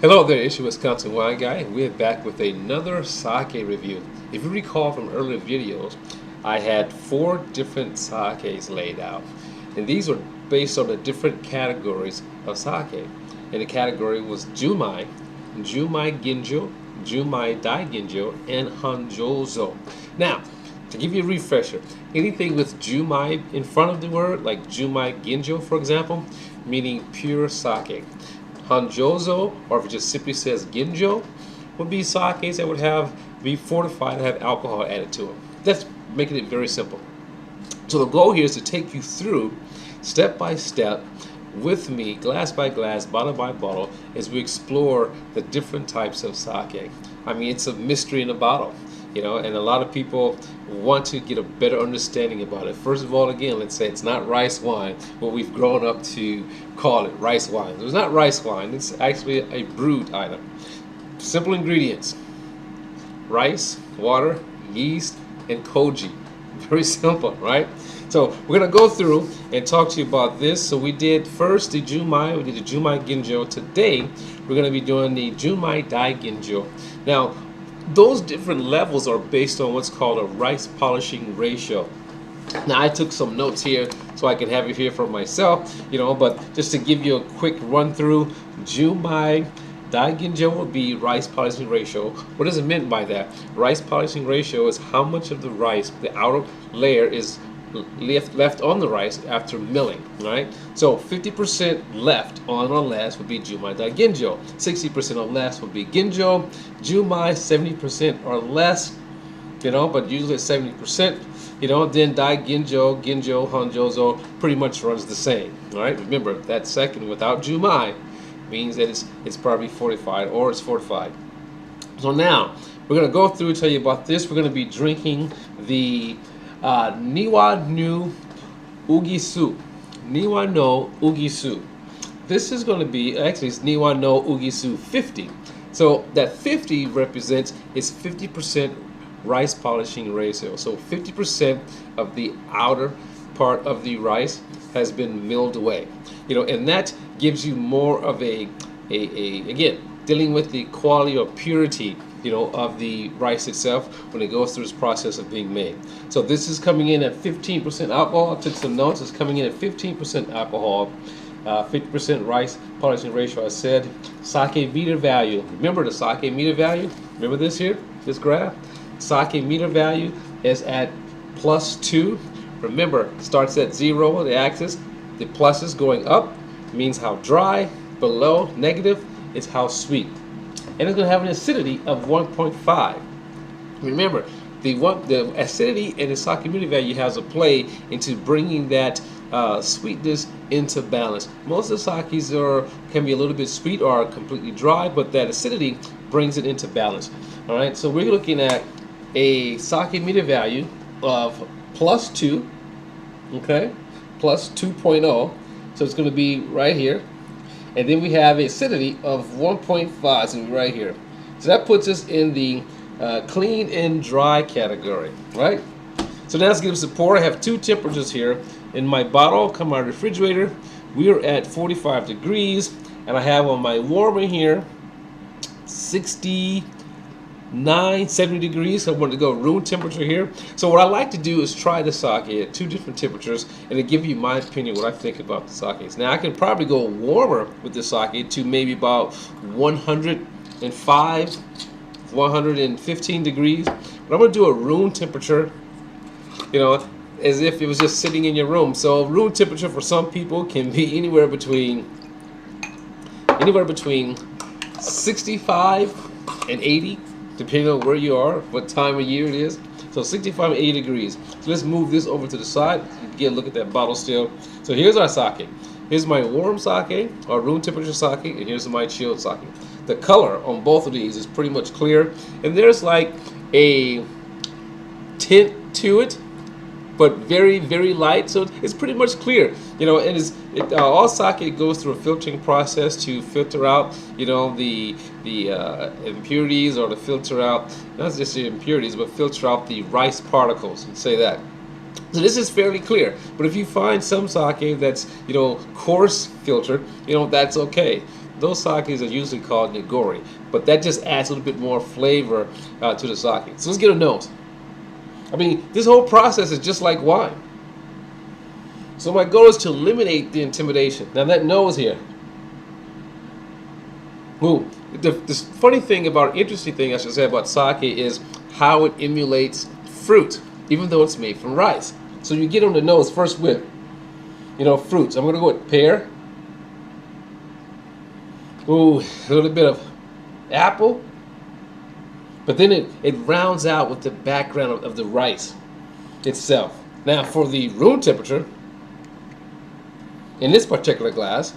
Hello there, it's your Wisconsin Wine Guy, and we're back with another sake review. If you recall from earlier videos, I had 4 different sakes laid out, and these were based on the different categories of sake. And the category was Junmai, Junmai Ginjo, Junmai Daiginjo, and Hanjozo. Now, to give you a refresher, anything with Junmai in front of the word, like Junmai Ginjo, for example, meaning pure sake. Hanjozo, or if it just simply says Ginjo, would be sakes that would be fortified and have alcohol added to them. That's making it very simple. So the goal here is to take you through step by step with me, glass by glass, bottle by bottle, as we explore the different types of sake. I mean, it's a mystery in a bottle, and a lot of people want to get a better understanding about it. First of all, again, let's say it's not rice wine, but we've grown up to call it rice wine. It's not rice wine, it's actually a brewed item. Simple ingredients: rice, water, yeast, and koji. Very simple, right? So we're going to go through and talk to you about this. So we did first the Junmai, we did the Junmai Ginjo. Today we're going to be doing the Junmai Daiginjo. Now, those different levels are based on what's called a rice polishing ratio. Now, I took some notes here so I can have it here for myself, but just to give you a quick run through, Junmai Daiginjo would be rice polishing ratio. What is it meant by that? Rice polishing ratio is how much of the rice, the outer layer, is left on the rice after milling, right? So 50% left on or less would be Junmai Daiginjo. 60% or less would be Ginjo. Junmai 70% or less, but usually it's 70%. Then Daiginjo, Ginjo, Hanjozo pretty much runs the same. All right. Remember that second without Junmai means that it's probably fortified or it's fortified. So now we're gonna go through and tell you about this. We're gonna be drinking the Niwa no Uguisu. Niwa no Uguisu. This is going to be, actually it's Niwa no Uguisu 50. So that 50 represents its 50% rice polishing ratio. So 50% of the outer part of the rice has been milled away. And that gives you more of a again, dealing with the quality or purity of the rice itself when it goes through this process of being made. So this is coming in at 15% alcohol. I took some notes. It's coming in at 15% alcohol, 50% rice polishing ratio. I said sake meter value. Remember the sake meter value? Remember this here, this graph? Sake meter value is at +2. Remember, it starts at 0, the axis. The plus is going up, means how dry. Below, negative, is how sweet. And it's going to have an acidity of 1.5. Remember, the acidity and the sake meter value has a play into bringing that sweetness into balance. Most of the sakes can be a little bit sweet or completely dry, but that acidity brings it into balance. All right, so we're looking at a sake meter value of +2, okay, +2.0. So it's going to be right here. And then we have acidity of 1.5, so right here. So that puts us in the clean and dry category, right? So now let's give us a pour. I have 2 temperatures here. In my bottle, come my refrigerator, we are at 45 degrees. And I have on my warmer here, 69, 70 degrees. So I wanted to go room temperature here. So what I like to do is try the sake at 2 different temperatures and to give you my opinion, what I think about the sakes. Now I can probably go warmer with the sake to maybe about 105, 115 degrees. But I'm going to do a room temperature, as if it was just sitting in your room. So room temperature for some people can be anywhere between 65 and 80. Depending on where you are, what time of year it is. So 65 and 80 degrees. So let's move this over to the side. Again, look at that bottle still. So here's our sake. Here's my warm sake, or room temperature sake, and here's my chilled sake. The color on both of these is pretty much clear. And there's like a tint to it, but very, very light. So it's pretty much clear. All sake goes through a filtering process to filter out, the impurities, or to filter out, not just the impurities, but filter out the rice particles, and say that. So this is fairly clear. But if you find some sake that's, coarse filtered, that's okay. those sakes are usually called nigori, but that just adds a little bit more flavor to the sake. So let's get a nose. I mean, this whole process is just like wine. So my goal is to eliminate the intimidation. Now that nose here. Ooh, the funny thing about, interesting thing I should say about sake is how it emulates fruit, even though it's made from rice. So you get on the nose first with, fruits. I'm going to go with pear. Ooh, a little bit of apple. But then it rounds out with the background of the rice itself. Now for the room temperature, in this particular glass,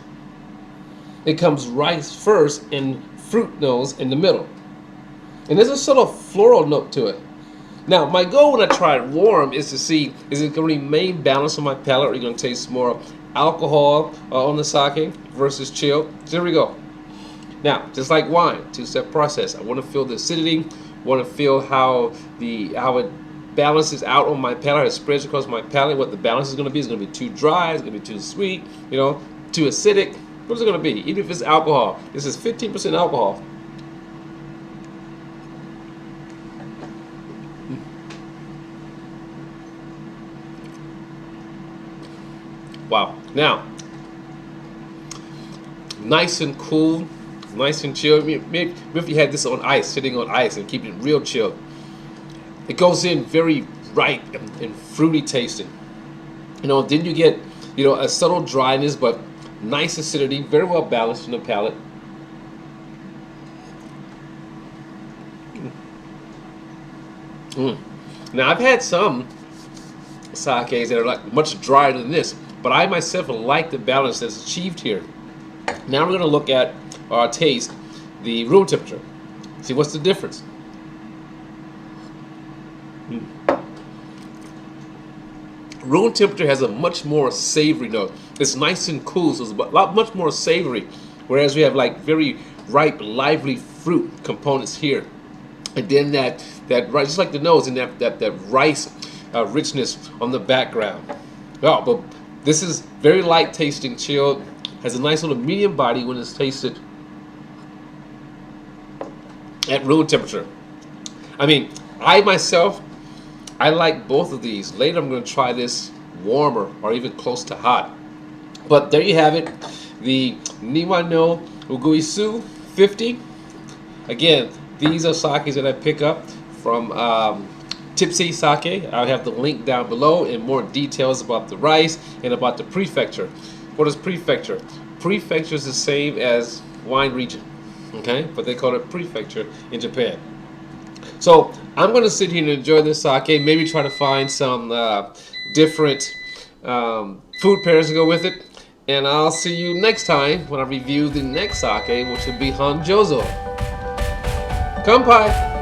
it comes rice first and fruit nose in the middle. And there's a sort of floral note to it. Now, my goal when I try it warm is to see, is it going to remain balanced on my palate, or are you going to taste more alcohol on the sake versus chilled? So here we go. Now, just like wine, two-step process. I want to feel the acidity, want to feel how it balances out on my palate, it spreads across my palate. What the balance is going to be. Is it going to be too dry? Is it going to be too sweet? Too acidic? What is it going to be? Even if it's alcohol. This is 15% alcohol. Wow. Now, nice and cool, nice and chilled. Maybe if you had this on ice, sitting on ice and keeping it real chilled. It goes in very ripe and fruity tasting. Then you get, a subtle dryness, but nice acidity, very well balanced in the palate. Now, I've had some sakes that are like much drier than this, but I myself like the balance that's achieved here. Now we're going to look at or taste the room temperature. See what's the difference. Room temperature has a much more savory note. It's nice and cool, so it's a lot much more savory, whereas we have like very ripe, lively fruit components here. And then that rice, just like the nose, and that rice richness on the background. Oh, but this is very light tasting, chilled. Has a nice little medium body when it's tasted at room temperature. I mean, I myself, I like both of these. Later I'm going to try this warmer or even close to hot. But there you have it, the Niwa no Uguisu 50. Again, these are sakes that I pick up from Tipsy Sake. I'll have the link down below and more details about the rice and about the prefecture. What is prefecture? Prefecture is the same as wine region, okay? But they call it prefecture in Japan. So I'm going to sit here and enjoy this sake, maybe try to find some different food pairs to go with it. And I'll see you next time when I review the next sake, which will be Hanjozo. Kanpai!